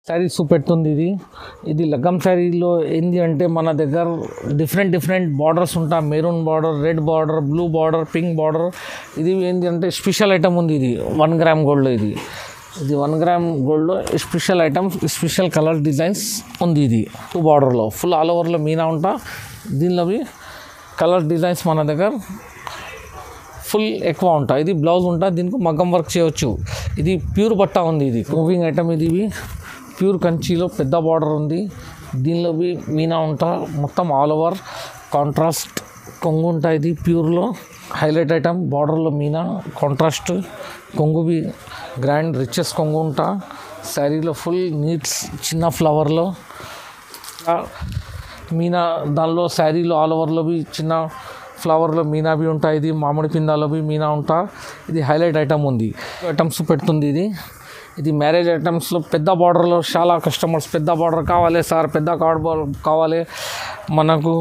శారీ చూపెడుతుంది. ఇది లగ్గం శారీలో ఏంది అంటే మన దగ్గర డిఫరెంట్ బార్డర్స్ ఉంటాయి. Maroon border, red border, blue border, pink border. ఇది ఏంటి అంటే స్పెషల్ ఐటమ్ ఉంది. ఇది 1 గ్రామ్ గోల్డ్లో ఇది 1 గ్రామ్ గోల్డ్లో special item, special colour designs ఉంది. ఇది 2 బార్డర్లో ఫుల్ ఆల్ ఓవర్లో మీనా ఉంటా. దీనిలోవి కలర్ డిజైన్స్ మన దగ్గర ఫుల్ ఎక్కువ ఉంటాయి. ఇది బ్లౌజ్ ఉంటా. దీనికి మగ్గం వర్క్ చేయవచ్చు. ఇది ప్యూర్ బట్ట ఉంది. ఇది మూవింగ్ ఐటమ్. ఇది ప్యూర్ కంచిలో పెద్ద బార్డర్ ఉంది. దీనిలో మీనా ఉంటా. మొత్తం ఆల్ ఓవర్ కాంట్రాస్ట్ కొంగు ఉంటా. ఇది ప్యూర్లో హైలైట్ ఐటమ్. బార్డర్లో మీనా కాంట్రాస్ట్ కొంగు గ్రాండ్ రిచెస్ కొంగు ఉంటా. శారీలో ఫుల్ నీట్స్ చిన్న ఫ్లవర్లో మీనా. దానిలో శారీలో ఆల్ ఓవర్లో చిన్న ఫ్లవర్లో మీనా ఉంటాయి. ఇది మామిడి పిందాలో మీనా ఉంటా. ఇది హైలైట్ ఐటమ్ ఉంది. ఐటమ్స్ పెడుతుంది. ఇది మ్యారేజ్ ఐటమ్స్లో పెద్ద బార్డర్లో చాలా కస్టమర్స్ పెద్ద బార్డర్ కావాలి సార్, పెద్ద కార్డ్ బార్డర్ కావాలి మనకు.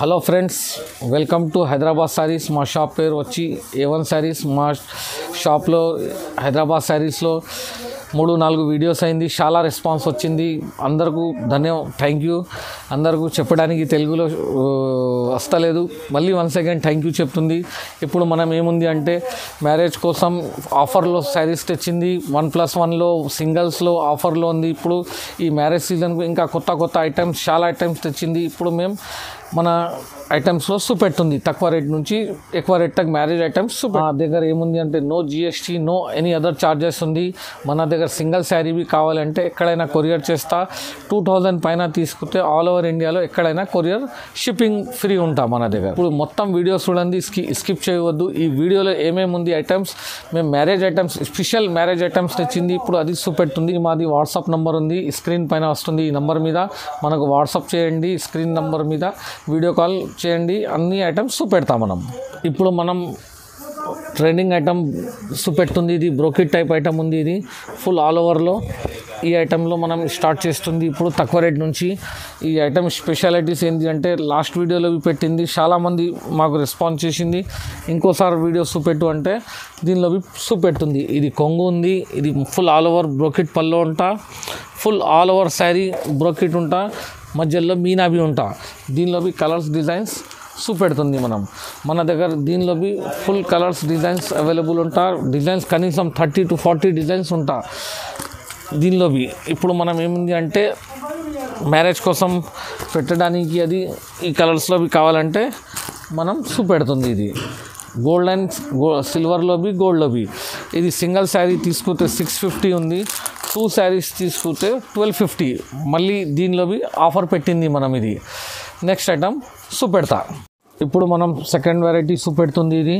Hello friends, welcome to Hyderabad saris. మా షాప్ పేరు వచ్చి A1 శారీస్. మా షాప్లో హైదరాబాద్ శారీస్లో 3-4 వీడియోస్ అయింది. చాలా రెస్పాన్స్ వచ్చింది. అందరికీ థ్యాంక్ యూ. అందరికీ చెప్పడానికి తెలుగులో వస్తలేదు. మళ్ళీ వన్స్ అగైన్ థ్యాంక్ యూ చెప్తుంది. ఇప్పుడు మనం ఏముంది అంటే మ్యారేజ్ కోసం ఆఫర్లో శారీస్ తెచ్చింది. 1+1లో సింగిల్స్లో ఆఫర్లో ఉంది. ఇప్పుడు ఈ మ్యారేజ్ సీజన్కు ఇంకా కొత్త ఐటమ్స్ చాలా ఐటమ్స్ తెచ్చింది. ఇప్పుడు మేము మన ఐటమ్స్లో చూపెడుతుంది. తక్కువ రేట్ నుంచి ఎక్కువ రేట్ తగ్గ మ్యారేజ్ ఐటమ్స్. మా దగ్గర ఏముంది అంటే no GST, no any other charges ఉంది. మన దగ్గర సింగిల్ శారీవి కావాలంటే ఎక్కడైనా కొరియర్ చేస్తా. 2000 పైన తీసుకుంటే ఆల్ ఓవర్ ఇండియాలో ఎక్కడైనా కొరియర్ షిప్పింగ్ ఫ్రీ ఉంటా మన దగ్గర. ఇప్పుడు మొత్తం వీడియోస్ చూడండి, స్కిప్ చేయవద్దు. ఈ వీడియోలో ఏమేమి ఉంది ఐటమ్స్, మేము marriage items special marriage items తెచ్చింది. ఇప్పుడు అది చూపెడుతుంది. మాది వాట్సాప్ నెంబర్ ఉంది, స్క్రీన్ పైన వస్తుంది. ఈ నెంబర్ మీద మనకు వాట్సాప్ చేయండి. స్క్రీన్ నెంబర్ మీద వీడియో కాల్ చేయండి. అన్ని ఐటమ్స్ చూపెడతాం మనం. ఇప్పుడు మనం ట్రెండింగ్ ఐటమ్ చూపెడుతుంది. ఇది బ్రోకెట్ టైప్ ఐటమ్ ఉంది. ఇది ఫుల్ ఆల్ ఓవర్లో ఈ ఐటెంలో మనం స్టార్ట్ చేస్తుంది. ఇప్పుడు తక్కువ రేట్ నుంచి ఈ ఐటమ్ స్పెషాలిటీస్ ఏంటి అంటే లాస్ట్ వీడియోలో పెట్టింది. చాలామంది మాకు రెస్పాన్స్ చేసింది. ఇంకోసారి వీడియో చూపెట్టు అంటే దీనిలో చూపెడుతుంది. ఇది కొంగు ఉంది. ఇది ఫుల్ ఆల్ ఓవర్ బ్రోకెట్ పల్లో ఉంటా. Full all over sari brocade ఉంటా. మధ్యలో మీనా ఉంటా. దీనిలో కలర్స్ డిజైన్స్ చూపెడుతుంది. మన దగ్గర దీనిలో ఫుల్ కలర్స్ డిజైన్స్ అవైలబుల్ ఉంటా. డిజైన్స్ కనీసం 30 to 40 డిజైన్స్ ఉంటా దీనిలో. ఇప్పుడు మనం ఏముంది అంటే మ్యారేజ్ కోసం పెట్టడానికి అది ఈ కలర్స్లో కావాలంటే మనం చూపెడుతుంది. ఇది గోల్డ్ అండ్ సిల్వర్లో గోల్డ్లో. ఇది సింగిల్ శారీ తీసుకుంటే 650 ఉంది. 2 శారీస్ తీసుకుంటే 1250. మళ్ళీ దీనిలో ఆఫర్ పెట్టింది మనం. ఇది నెక్స్ట్ ఐటమ్ చూపెడతా. ఇప్పుడు మనం సెకండ్ వెరైటీ చూపెడుతుంది. ఇది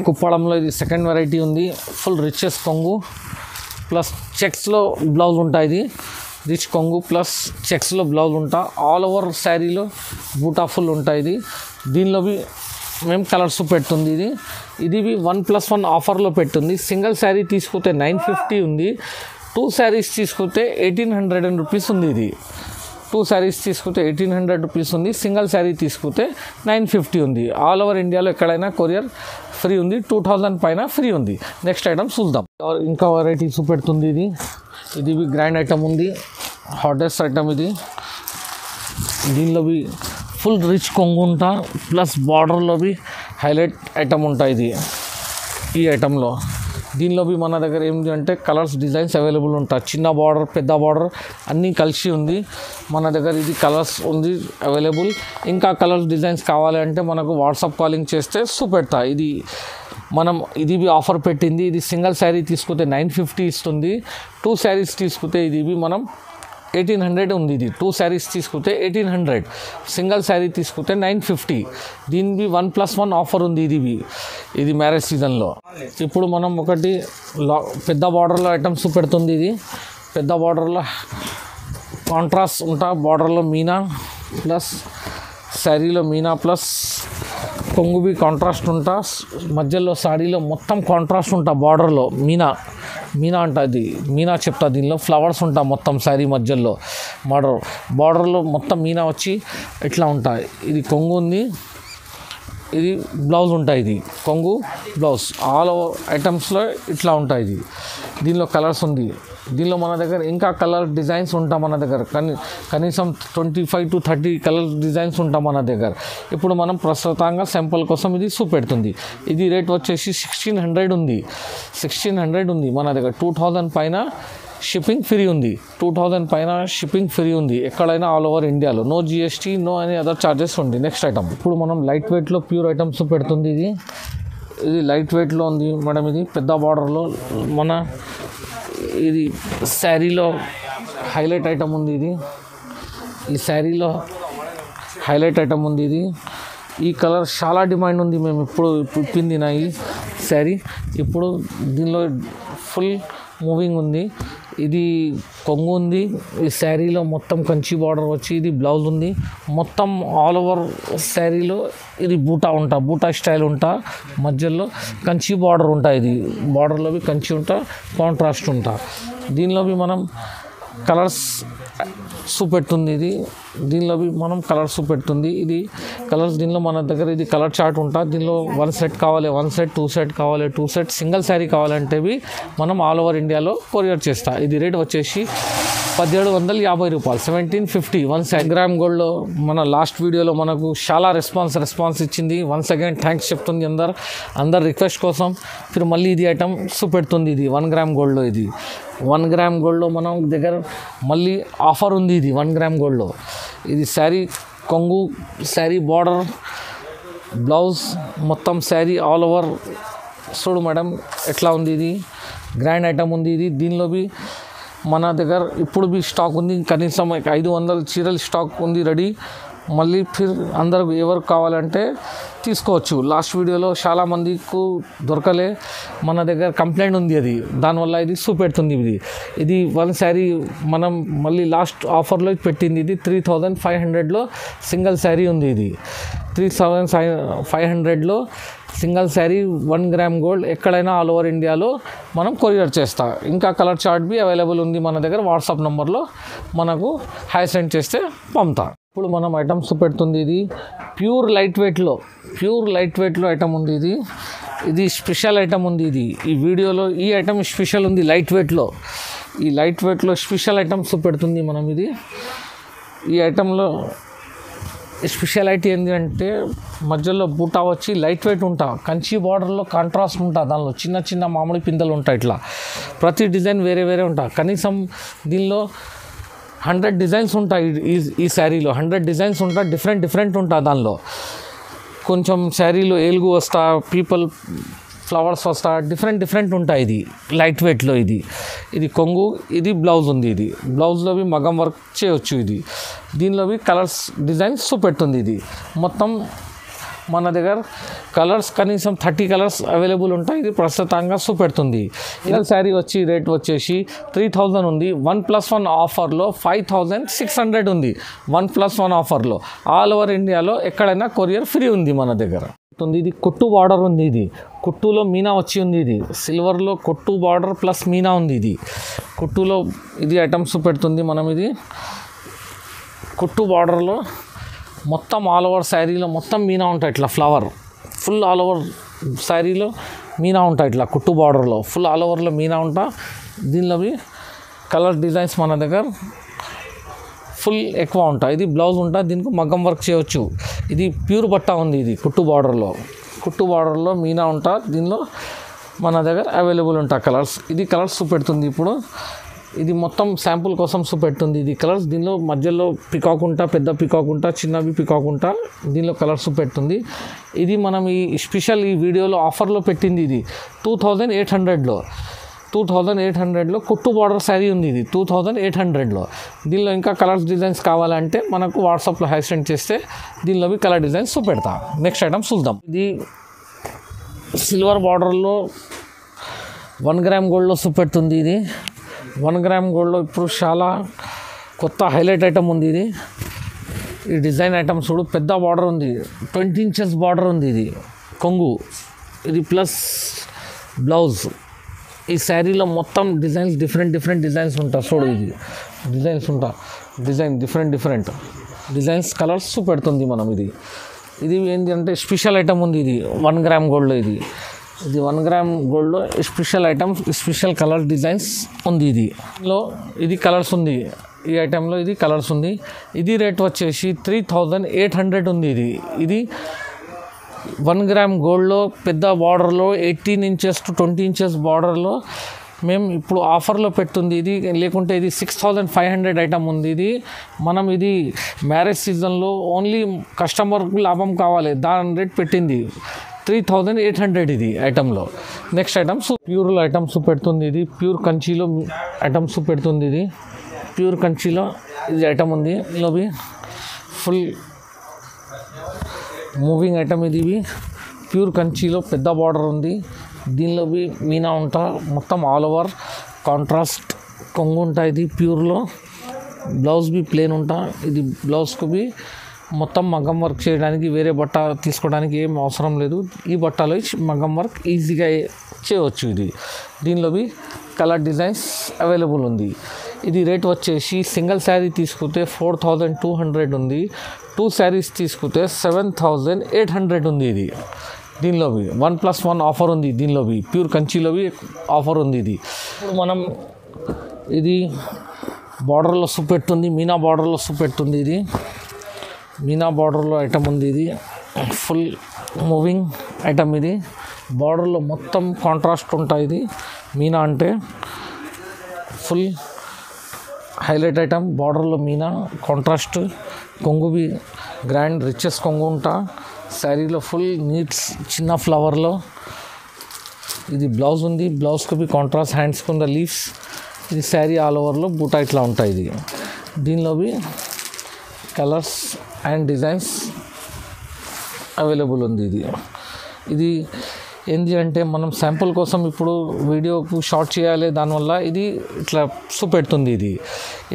కుప్పడంలో ఇది సెకండ్ వెరైటీ ఉంది. ఫుల్ రిచెస్ కొంగు ప్లస్ చెక్స్లో బ్లౌజ్ ఉంటాయి. ఇది రిచ్ కొంగు ప్లస్ చెక్స్లో బ్లౌజ్ ఉంటా. ఆల్ ఓవర్ శారీలో బూటా ఫుల్ ఉంటాయి. ఇది దీనిలో మేము కలర్స్ పెడుతుంది. ఇది 1+1 ఆఫర్లో పెట్టుంది. సింగిల్ శారీ తీసుకుంటే 950 ఉంది. 2 శారీస్ తీసుకుంటే 1800 రూపీస్ ఉంది. ఇది 2 శారీస్ తీసుకుంటే 1800 రూపీస్ ఉంది. సింగిల్ శారీ తీసుకుంటే 950 ఉంది. ఆల్ ఓవర్ ఇండియాలో ఎక్కడైనా కొరియర్ ఫ్రీ ఉంది. 2000 పైన ఫ్రీ ఉంది. నెక్స్ట్ ఐటమ్ చూద్దాం. ఇంకా వెరైటీ చూపెడుతుంది. ఇది గ్రాండ్ ఐటమ్ ఉంది. హాటెస్ట్ ఐటమ్ ఇది. దీనిలో ఫుల్ రిచ్ కొంగు ఉంటా. ప్లస్ బార్డర్లో హైలైట్ ఐటమ్ ఉంటాయి. ఇది ఈ ఐటంలో దీనిలో మన దగ్గర ఏంటి అంటే కలర్స్ డిజైన్స్ అవైలబుల్ ఉంటాయి. చిన్న బార్డర్, పెద్ద బార్డర్ అన్నీ కలిసి ఉంది మన దగ్గర. ఇది కలర్స్ ఉంది అవైలబుల్. ఇంకా కలర్స్ డిజైన్స్ కావాలంటే మనకు వాట్సాప్ కాలింగ్ చేస్తే చూపెడతా. ఇది ఆఫర్ పెట్టింది. ఇది సింగిల్ శారీ తీసుకుంటే 950 ఇస్తుంది. 2 శారీస్ తీసుకుంటే ఇది మనం 1800 ఉంది. ఇది 2 శారీస్ తీసుకుంటే 1800. సింగిల్ శారీ తీసుకుంటే 950. దీనికి 1+1 ఆఫర్ ఉంది. ఇది మ్యారేజ్ సీజన్లో. ఇప్పుడు మనం ఒకటి పెద్ద బార్డర్లో ఐటమ్స్ చూపెడుతుంది. ఇది పెద్ద బార్డర్లో కాంట్రాస్ట్ ఉంటా. బార్డర్లో మీనా ప్లస్ శారీలో మీనా ప్లస్ కొంగు కాంట్రాస్ట్ ఉంటా. మధ్యలో సాడీలో మొత్తం కాంట్రాస్ట్ ఉంటా. బార్డర్లో మీనా ఉంటుంది. మీనా చెప్తా. దీనిలో ఫ్లవర్స్ ఉంటా మొత్తం శారీ మధ్యలో. బార్డర్లో మొత్తం మీనా వచ్చి ఇట్లా ఉంటాయి. ఇది కొంగు ఉంది. ఇది బ్లౌజ్ ఉంటాయి, ఇది కొంగు బ్లౌజ్ ఆల్ ఓవర్ ఐటమ్స్లో ఇట్లా ఉంటాయి. ఇది దీనిలో కలర్స్ ఉంది. దీనిలో మన దగ్గర ఇంకా కలర్ డిజైన్స్ ఉంటాయి మన దగ్గర, కనీసం 25 to 30 కలర్ డిజైన్స్ ఉంటాయి మన దగ్గర. ఇప్పుడు మనం ప్రస్తుతంగా శాంపుల్ కోసం ఇది చూపెడుతుంది. ఇది రేట్ వచ్చేసి 1600 ఉంది. 1600 ఉంది మన దగ్గర. 2000 పైన షిప్పింగ్ ఫ్రీ ఉంది. 2000 పైన షిప్పింగ్ ఫ్రీ ఉంది ఎక్కడైనా ఆల్ ఓవర్ ఇండియాలో. No GST, no any other charges ఉంది. నెక్స్ట్ ఐటమ్ ఇప్పుడు మనం లైట్ వెయిట్లో ప్యూర్ ఐటమ్స్ పెడుతుంది. ఇది లైట్ వెయిట్లో ఉంది మేడం. ఇది పెద్ద బార్డర్లో మన ఇది శారీలో హైలైట్ ఐటమ్ ఉంది. ఈ శారీలో హైలైట్ ఐటమ్ ఉంది. ఈ కలర్ చాలా డిమాండ్ ఉంది. మేము ఇప్పుడు ఇప్పింది నా ఈ శారీ. ఇప్పుడు దీనిలో ఫుల్ మూవింగ్ ఉంది. ఇది కొంగు ఉంది. ఈ శారీలో మొత్తం కంచి బార్డర్ వచ్చి ఇది బ్లౌజ్ ఉంది. మొత్తం ఆల్ ఓవర్ శారీలో ఇది బూటా స్టైల్ ఉంటా, మధ్యలో కంచి బార్డర్ ఉంటాయి. ఇది బార్డర్లో కంచి ఉంటా, కాంట్రాస్ట్ ఉంటా. దీనిలో మనం కలర్స్ చూపెడుతుంది. దీనిలో మనం కలర్స్ చూపెడుతుంది. ఇది కలర్స్ దీనిలో మన దగ్గర ఇది కలర్ చార్ట్ ఉంటుంది. దీనిలో 1 సెట్ కావాలి, 1 సెట్, 2 సెట్ కావాలి, 2 సెట్, సింగిల్ శారీ కావాలంటే మనం ఆల్ ఓవర్ ఇండియాలో కొరియర్ చేస్తా. ఇది రేట్ వచ్చేసి 1750 రూపాయలు, 1750. 1 గ్రామ్ గోల్డ్లో మన లాస్ట్ వీడియోలో మనకు చాలా రెస్పాన్స్ ఇచ్చింది. వన్స్ అగైన్ థ్యాంక్స్ చెప్తుంది అందరు రిక్వెస్ట్ కోసం. ఫిర్ మళ్ళీ ఇది ఐటమ్ చూపెడుతుంది. ఇది 1 గ్రామ్ గోల్డ్లో. ఇది 1 గ్రామ్ గోల్డ్లో మనం దగ్గర మళ్ళీ ఆఫర్ ఉంది. ఇది 1 గ్రామ్ గోల్డ్లో. ఇది శారీ కొంగు, శారీ బార్డర్, బ్లౌజ్, మొత్తం శారీ ఆల్ ఓవర్ చూడు మేడం ఎట్లా ఉంది. ఇది గ్రాండ్ ఐటమ్ ఉంది. దీనిలో మన దగ్గర ఇప్పుడు స్టాక్ ఉంది. కనీసం 500 చీరలు స్టాక్ ఉంది రెడీ. మళ్ళీ ఫిర్ అందరు ఎవరు కావాలంటే తీసుకోవచ్చు. లాస్ట్ వీడియోలో చాలామందికి దొరకలే, మన దగ్గర కంప్లైంట్ ఉంది. అది దానివల్ల ఇది చూపెడుతుంది. ఇది 1 శారీ మనం మళ్ళీ లాస్ట్ ఆఫర్లో పెట్టింది. ఇది 3500లో సింగిల్ శారీ ఉంది. ఇది 3500లో సింగిల్ శారీ 1 గ్రామ్ గోల్డ్ ఎక్కడైనా ఆల్ ఓవర్ ఇండియాలో మనం కొరియర్ చేస్తా. ఇంకా కలర్ చార్ట్ అవైలబుల్ ఉంది మన దగ్గర. వాట్సాప్ నెంబర్లో మనకు హై సెండ్ చేస్తే పంపుతా. ఇప్పుడు మనం ఐటమ్స్ పెడుతుంది. ఇది ప్యూర్ లైట్ వెయిట్లో ఐటమ్ ఉంది. ఇది స్పెషల్ ఐటమ్ ఉంది. ఈ వీడియోలో ఈ ఐటమ్ స్పెషల్ ఉంది లైట్ వెయిట్లో. ఈ లైట్ వెయిట్లో స్పెషల్ ఐటమ్స్ పెడుతుంది మనం. ఈ ఐటంలో స్పెషాలిటీ ఏంటి అంటే మధ్యలో బూటా వచ్చి లైట్ వెయిట్ ఉంటా, కంచి బార్డర్లో కాంట్రాస్ట్ ఉంటా, దానిలో చిన్న మామిడి పిందెలు ఉంటాయి. ఇట్లా ప్రతి డిజైన్ వేరే ఉంటా. కనీసం దీనిలో 100 డిజైన్స్ ఉంటాయి. ఈ శారీలో 100 డిజైన్స్ ఉంటా, డిఫరెంట్ ఉంటా. దానిలో కొంచెం శారీలో ఏలుగు వస్తా, పీపుల్ ఫ్లవర్స్ వస్తా, డిఫరెంట్ ఉంటాయి. ఇది లైట్ వెయిట్లో. ఇది కొంగు, ఇది బ్లౌజ్ ఉంది. ఇది బ్లౌజ్లో మగం వర్క్ చేయవచ్చు. దీనిలో కలర్స్ డిజైన్స్ చూపెడుతుంది. ఇది మొత్తం మన దగ్గర కలర్స్ కనీసం 30 కలర్స్ అవైలబుల్ ఉంటాయి. ఇది ప్రస్తుతంగా చూపెడుతుంది. ఇలా శారీ రేట్ వచ్చేసి 3000 ఉంది. 1+1 ఆఫర్లో 5600 ఉంది. 1+1 ఆఫర్లో ఆల్ ఓవర్ ఇండియాలో ఎక్కడైనా కొరియర్ ఫ్రీ ఉంది మన దగ్గర. ఇది కుట్టు బార్డర్ ఉంది. ఇది కుట్టులో మీనా వచ్చి ఉంది. ఇది సిల్వర్లో కుట్టు బార్డర్ ప్లస్ మీనా ఉంది. ఇది కుట్టులో ఇది ఐటమ్స్ పెడుతుంది మనం. ఇది కుట్టు బార్డర్లో మొత్తం ఆల్ ఓవర్ శారీలో మొత్తం మీనా ఉంటాయి. ఇట్లా ఫ్లవర్ ఫుల్ ఆల్ ఓవర్ శారీలో మీనా ఉంటాయి. ఇట్లా కుట్టు బార్డర్లో ఫుల్ ఆల్ ఓవర్లో మీనా ఉంటా. దీనిలో కలర్ డిజైన్స్ మన దగ్గర ఫుల్ ఎక్కువ ఉంటాయి. ఇది బ్లౌజ్ ఉంటా, దీనికి మగ్గం వర్క్ చేయవచ్చు. ఇది ప్యూర్ బట్ట ఉంది. ఇది కుట్టు బార్డర్లో మీనా ఉంటా. దీనిలో మన దగ్గర అవైలబుల్ ఉంటాయి కలర్స్. ఇది కలర్స్ చూపెడుతుంది. ఇప్పుడు ఇది మొత్తం శాంపుల్ కోసం చూపెడుతుంది. ఇది కలర్స్ దీనిలో మధ్యలో పికాక్ ఉంటా, పెద్ద పికాక్ ఉంటా, చిన్నవి పికాక్ ఉంటా. దీనిలో కలర్స్ చూపెడుతుంది. ఇది మనం ఈ స్పెషల్ ఈ వీడియోలో ఆఫర్లో పెట్టింది. ఇది 2800లో కుట్టు బార్డర్ శారీ ఉంది. ఇది 2800లో. దీనిలో ఇంకా కలర్స్ డిజైన్స్ కావాలంటే మనకు వాట్సాప్లో హై సెండ్ చేస్తే దీనిలో కలర్ డిజైన్స్ చూపెడతా. నెక్స్ట్ ఐటమ్ చూద్దాం. ఇది సిల్వర్ బార్డర్లో 1 గ్రామ్ గోల్డ్లో చూపెడుతుంది. ఇది 1 గ్రామ్ గోల్డ్లో ఇప్పుడు చాలా కొత్త హైలైట్ ఐటమ్ ఉంది. ఈ డిజైన్ ఐటమ్ చూడు, పెద్ద బార్డర్ ఉంది, 20 ఇంచెస్ బార్డర్ ఉంది. ఇది కొంగు, ఇది ప్లస్ బ్లౌజ్. ఈ శారీలో మొత్తం డిజైన్స్ డిఫరెంట్ డిజైన్స్ ఉంటాయి. చూడు, ఇది డిజైన్స్ ఉంటా, డిఫరెంట్ డిజైన్స్ కలర్స్ చూపెడుతుంది మనం. ఇది ఏంటి అంటే స్పెషల్ ఐటమ్ ఉంది. ఇది 1 గ్రామ్ గోల్డ్లో ఇది 1 గ్రామ్ గోల్డ్లో special item, special colour designs ఉంది. ఇది కలర్స్ ఉంది. ఈ ఐటెంలో ఇది కలర్స్ ఉంది. ఇది రేట్ వచ్చేసి 3800 ఉంది. ఇది 1 గ్రామ్ గోల్డ్లో పెద్ద బార్డర్లో 18 ఇంచెస్ టు 20 ఇంచెస్ బార్డర్లో మేము ఇప్పుడు ఆఫర్లో పెట్టుంది. ఇది లేకుంటే ఇది 6500 ఐటమ్ ఉంది. ఇది మ్యారేజ్ సీజన్లో ఓన్లీ కస్టమర్కు లాభం కావాలి, దాని రేట్ పెట్టింది 3800 ఇది ఐటెంలో. నెక్స్ట్ ఐటమ్స్ ప్యూర్లో ఐటమ్స్ పెడుతుంది. ఇది ప్యూర్ కంచిలో ఐటమ్స్ పెడుతుంది. ఇది ప్యూర్ కంచిలో ఇది ఐటమ్ ఉంది. ఇందులో ఫుల్ మూవింగ్ ఐటమ్. ఇది ప్యూర్ కంచిలో పెద్ద బార్డర్ ఉంది. దీనిలో మీనా ఉంటా మొత్తం ఆల్ ఓవర్ కాంట్రాస్ట్ కొంగు ఉంటా. ఇది ప్యూర్లో బ్లౌజ్ ప్లేన్ ఉంటా. ఇది బ్లౌజ్కు మొత్తం మగ్గం వర్క్ చేయడానికి వేరే బట్ట తీసుకోవడానికి ఏం అవసరం లేదు. ఈ బట్టలో మగ్గం వర్క్ ఈజీగా చేయవచ్చు. దీనిలో కలర్ డిజైన్స్ అవైలబుల్ ఉంది. ఇది రేట్ వచ్చేసి సింగిల్ శారీ తీసుకుంటే 4200 ఉంది. 2 శారీస్ తీసుకుంటే 7800 ఉంది. దీనిలో 1+1 ఆఫర్ ఉంది. దీనిలో ప్యూర్ కంచిలో ఆఫర్ ఉంది. ఇప్పుడు మనం ఇది బార్డర్లో చూపెడుతుంది, మీనా బార్డర్లో చూపెడుతుంది. ఇది మీనా బార్డర్లో ఐటమ్ ఉంది. ఇది ఫుల్ మూవింగ్ ఐటమ్. ఇది బార్డర్లో మొత్తం కాంట్రాస్ట్ ఉంటాయి. ఇది మీనా అంటే ఫుల్ హైలైట్ ఐటమ్. బార్డర్లో మీనా కాంట్రాస్ట్ కొంగు గ్రాండ్ రిచెస్ కొంగు ఉంటా. శారీలో ఫుల్ నీట్స్ చిన్న ఫ్లవర్లో ఇది బ్లౌజ్ ఉంది. బ్లౌజ్కి కాంట్రాస్ట్ హ్యాండ్స్కి ఉన్న లీవ్స్. ఇది శారీ ఆల్ ఓవర్లో బూటా ఇట్లా ఉంటాయి. దీనిలో కలర్స్ అండ్ డిజైన్స్ అవైలబుల్ ఉంది. ఇది ఏంటి అంటే మనం శాంపుల్ కోసం ఇప్పుడు వీడియోకు షార్ట్ చేయాలి, దానివల్ల ఇది ఇట్లా చూపెడుతుంది.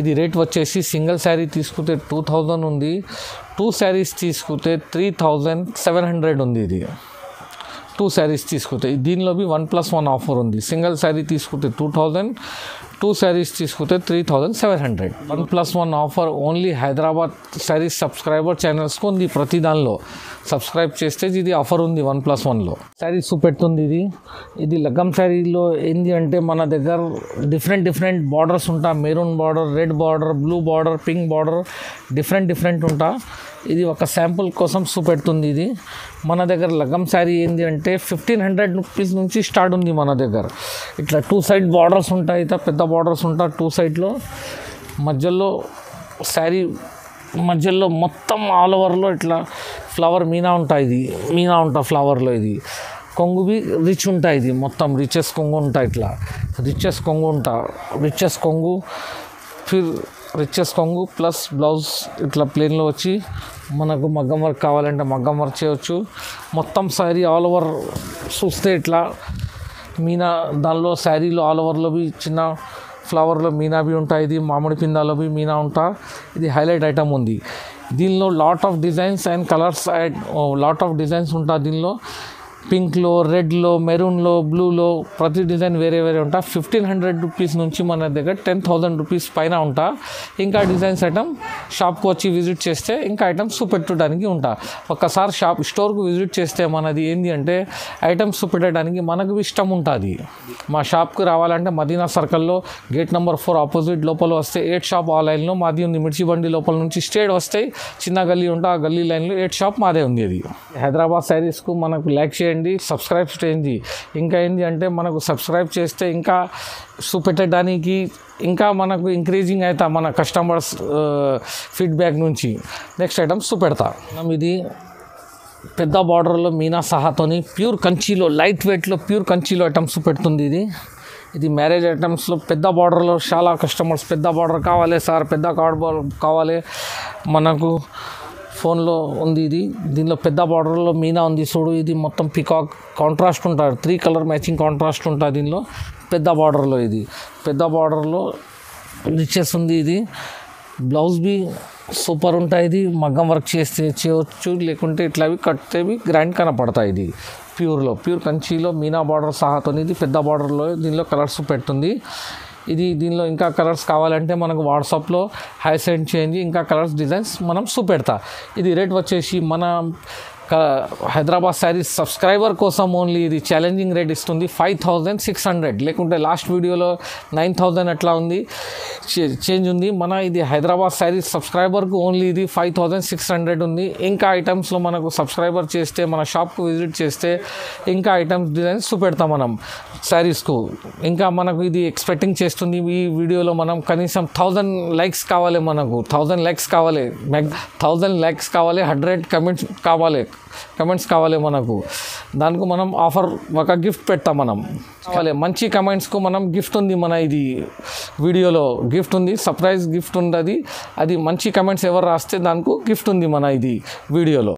ఇది రేట్ వచ్చేసి సింగిల్ శారీ తీసుకుంటే 2000 ఉంది. 2 శారీస్ తీసుకుంటే 3700 ఉంది. 2 శారీస్ తీసుకుంటే దీనిలో 1+1 ఆఫర్ ఉంది. సింగిల్ శారీ తీసుకుంటే 2000, 2 శారీస్ తీసుకుంటే 3700. 1+1 offer only Hyderabad saris subscriber ఛానల్స్కి ఉంది. ప్రతి దానిలో సబ్స్క్రైబ్ చేస్తే ఇది ఆఫర్ ఉంది 1+1లో. శారీస్ చూపెడుతుంది. ఇది లగ్గం శారీలో ఏంటి అంటే మన దగ్గర డిఫరెంట్ బార్డర్స్ ఉంటా. Maroon border, red border, blue border, pink border different ఉంటా. ఇది ఒక శాంపుల్ కోసం చూపెడుతుంది. ఇది మన దగ్గర లగ్గం శారీ ఏంటి అంటే 1500 రూపీస్ నుంచి స్టార్ట్ ఉంది మన దగ్గర. ఇట్లా 2 సైడ్ బార్డర్స్ ఉంటాయి. పెద్ద బార్డర్స్ ఉంటా 2 సైడ్లో. మధ్యలో శారీ మధ్యలో మొత్తం ఆల్ ఓవర్లో ఇట్లా ఫ్లవర్ మీనా ఉంటాయి. మీనా ఉంటా ఫ్లవర్లో. ఇది కొంగు రిచ్ ఉంటాయి. ఇది మొత్తం రిచెస్ కొంగు ఉంటాయి. ఇట్లా రిచెస్ కొంగు రిచెస్ కొంగు ప్లస్ బ్లౌజ్ ఇట్లా ప్లేన్లో వచ్చి మనకు మగ్గం వర్క్ కావాలంటే మగ్గం వర్క్ చేయవచ్చు. మొత్తం శారీ ఆల్ ఓవర్ చూస్తే ఇట్లా మీనా దానిలో శారీలో ఆల్ ఓవర్లో చిన్న ఫ్లవర్లో మీనా ఉంటాయి. ఇది మామిడి పిందాలో మీనా ఉంటా. ఇది హైలైట్ ఐటమ్ ఉంది. దీనిలో lot of designs and colours lot of designs ఉంటా. దీనిలో పింక్లో, రెడ్లో, మెరూన్లో, బ్లూలో ప్రతి డిజైన్ వేరే ఉంటా. 1500 రూపీస్ నుంచి మన దగ్గర 10,000 రూపీస్ పైన ఉంటా. ఇంకా డిజైన్స్ ఐటమ్ షాప్కి వచ్చి విజిట్ చేస్తే ఇంకా ఐటమ్స్ చూపెట్టడానికి ఉంటా. ఒక్కసారి స్టోర్కు విజిట్ చేస్తే మనది ఏంటి అంటే ఐటమ్స్ చూపెట్టడానికి మనకు ఇష్టం ఉంటుంది. మా షాప్కి రావాలంటే మదీనా సర్కిల్లో గేట్ నెంబర్ 4 ఆపోజిట్ లోపల వస్తే 8 షాప్ ఆ లైన్లో మాది ఉంది. మిర్చి బండి లోపల నుంచి స్ట్రేట్ వస్తే చిన్న గల్లీ ఉంటా. ఆ గల్లీ లైన్లో 8 షాప్ మాదే ఉంది. అది హైదరాబాద్ శారీస్కు మనకు లైక్ చేయండి, సబ్స్క్రైబ్ చేయండి. ఇంకా ఏంటి అంటే మనకు సబ్స్క్రైబ్ చేస్తే ఇంకా చూపెట్టడానికి ఇంకా మనకు ఇంక్రీజింగ్ అవుతా మన కస్టమర్స్ ఫీడ్బ్యాక్ నుంచి నెక్స్ట్ ఐటమ్స్ చూపెడతా. మనం ఇది పెద్ద బార్డర్లో మీనా సహాతోని ప్యూర్ కంచిలో లైట్ వెయిట్లో ప్యూర్ కంచిలో ఐటమ్స్ పెడుతుంది. ఇది మ్యారేజ్ ఐటమ్స్లో పెద్ద బార్డర్లో చాలా కస్టమర్స్ పెద్ద బార్డర్ కావాలి సార్, పెద్ద కార్డ్ కావాలి మనకు ఫోన్లో ఉంది. దీనిలో పెద్ద బార్డర్లో మీనా ఉంది చూడు. ఇది మొత్తం పికాక్ కాంట్రాస్ట్ ఉంటుంది. 3 కలర్ మ్యాచింగ్ కాంట్రాస్ట్ ఉంటుంది దీనిలో పెద్ద బార్డర్లో. ఇది పెద్ద బార్డర్లో రిచెస్ ఉంది. ఇది బ్లౌజ్ సూపర్ ఉంటాయి. ఇది మగ్గం వర్క్ చేయవచ్చు, లేకుంటే ఇట్లా కట్టే గ్రాండ్ కనపడతాయి. ఇది ప్యూర్ కంచిలో మీనా బార్డర్ సహాతో ఇది పెద్ద బార్డర్లో దీనిలో కలర్స్ పెడుతుంది. దీనిలో ఇంకా కలర్స్ కావాలంటే మనకు వాట్సాప్లో హై సెండ్ చేయండి, ఇంకా కలర్స్ డిజైన్స్ మనం చూపెడతా. ఇది రేట్ వచ్చేసి మన హైదరాబాద్ శారీస్ సబ్స్క్రైబర్ కోసం ఓన్లీ ఇది ఛాలెంజింగ్ రేట్ ఇస్తుంది 5600, లేకుంటే లాస్ట్ వీడియోలో 9000 అట్లా ఉంది, చేంజ్ ఉంది. మన ఇది హైదరాబాద్ శారీస్ సబ్స్క్రైబర్కు ఓన్లీ ఇది 5600 ఉంది. ఇంకా ఐటమ్స్లో మనకు సబ్స్క్రైబర్ చేస్తే మన షాప్కు విజిట్ చేస్తే ఇంకా ఐటమ్స్ డిజైన్స్ చూపెడతాం మనం శారీస్కు. ఇంకా మనకు ఇది ఎక్స్పెక్టింగ్ చేస్తుంది ఈ వీడియోలో మనం కనీసం 1000 లైక్స్ కావాలి, మనకు 1000 లైక్స్ కావాలి, 1000 లైక్స్ కావాలి, 100 కమెంట్స్ కావాలి మనకు. దానికి మనం ఆఫర్ ఒక గిఫ్ట్ పెడతాం మనం. మంచి కమెంట్స్కు మనం గిఫ్ట్ ఉంది, మన ఇది వీడియోలో గిఫ్ట్ ఉంది, సర్ప్రైజ్ గిఫ్ట్ ఉంది. అది మంచి కమెంట్స్ ఎవరు రాస్తే దానికి గిఫ్ట్ ఉంది మన ఇది వీడియోలో.